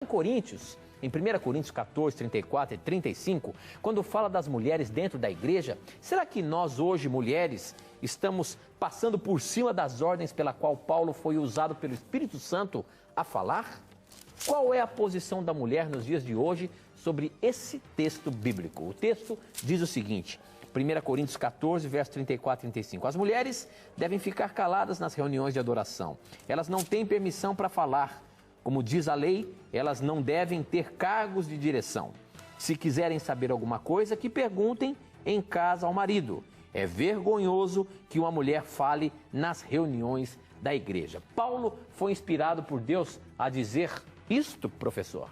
Em Coríntios, em 1 Coríntios 14, 34 e 35, quando fala das mulheres dentro da igreja, será que nós hoje, mulheres, estamos passando por cima das ordens pela qual Paulo foi usado pelo Espírito Santo a falar? Qual é a posição da mulher nos dias de hoje sobre esse texto bíblico? O texto diz o seguinte, 1 Coríntios 14, verso 34 e 35. As mulheres devem ficar caladas nas reuniões de adoração. Elas não têm permissão para falar. Como diz a lei, elas não devem ter cargos de direção. Se quiserem saber alguma coisa, que perguntem em casa ao marido. É vergonhoso que uma mulher fale nas reuniões da igreja. Paulo foi inspirado por Deus a dizer isto, professor?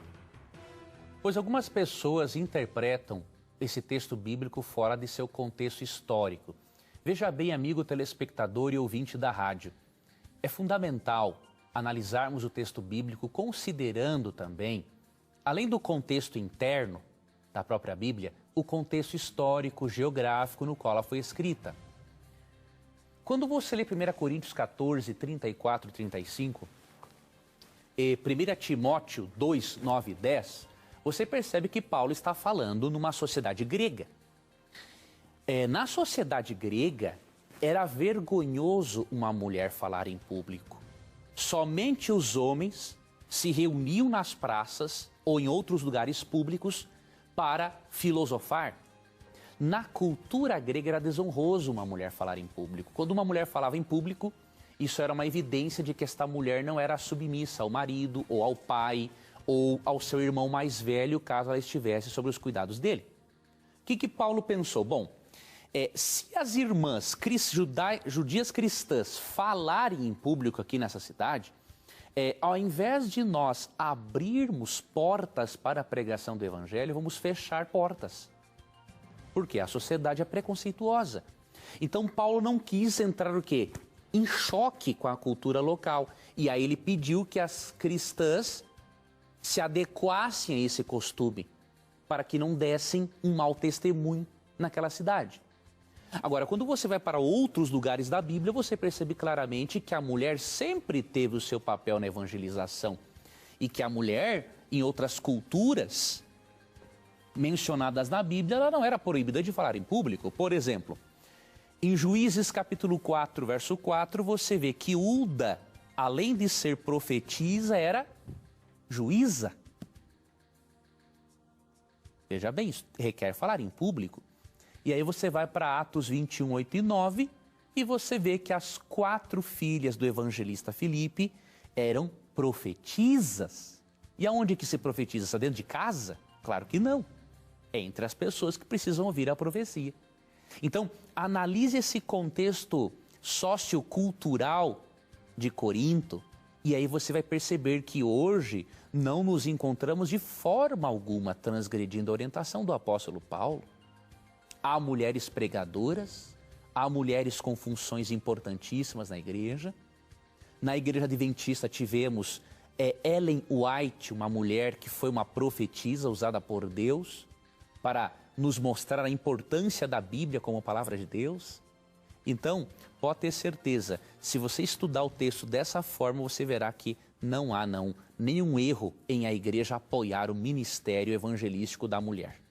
Pois algumas pessoas interpretam esse texto bíblico fora de seu contexto histórico. Veja bem, amigo telespectador e ouvinte da rádio, é fundamental analisarmos o texto bíblico considerando também, além do contexto interno da própria Bíblia, o contexto histórico, geográfico no qual ela foi escrita. Quando você lê 1 Coríntios 14, 34 e 35, e 1 Timóteo 2, 9 e 10, você percebe que Paulo está falando numa sociedade grega. Na sociedade grega, era vergonhoso uma mulher falar em público. Somente os homens se reuniam nas praças ou em outros lugares públicos para filosofar. Na cultura grega era desonroso uma mulher falar em público. Quando uma mulher falava em público, isso era uma evidência de que esta mulher não era submissa ao marido ou ao pai ou ao seu irmão mais velho, caso ela estivesse sob os cuidados dele. O que Paulo pensou? Bom, se as irmãs judias cristãs falarem em público aqui nessa cidade, ao invés de nós abrirmos portas para a pregação do evangelho, vamos fechar portas. Porque a sociedade é preconceituosa. Então Paulo não quis entrar o quê? Em choque com a cultura local. E aí ele pediu que as cristãs se adequassem a esse costume, para que não dessem um mau testemunho naquela cidade. Agora, quando você vai para outros lugares da Bíblia, você percebe claramente que a mulher sempre teve o seu papel na evangelização e que a mulher, em outras culturas mencionadas na Bíblia, ela não era proibida de falar em público. Por exemplo, em Juízes capítulo 4, verso 4, você vê que Hulda, além de ser profetisa, era juíza. Veja bem, isso requer falar em público. E aí você vai para Atos 21, 8 e 9 e você vê que as 4 filhas do evangelista Filipe eram profetisas. E aonde que se profetiza? Está dentro de casa? Claro que não. É entre as pessoas que precisam ouvir a profecia. Então, analise esse contexto sociocultural de Corinto e aí você vai perceber que hoje não nos encontramos de forma alguma transgredindo a orientação do apóstolo Paulo. Há mulheres pregadoras, há mulheres com funções importantíssimas na igreja. Na igreja adventista tivemos Ellen White, uma mulher que foi uma profetisa usada por Deus para nos mostrar a importância da Bíblia como palavra de Deus. Então, pode ter certeza, se você estudar o texto dessa forma, você verá que não há nenhum erro em a igreja apoiar o ministério evangelístico da mulher.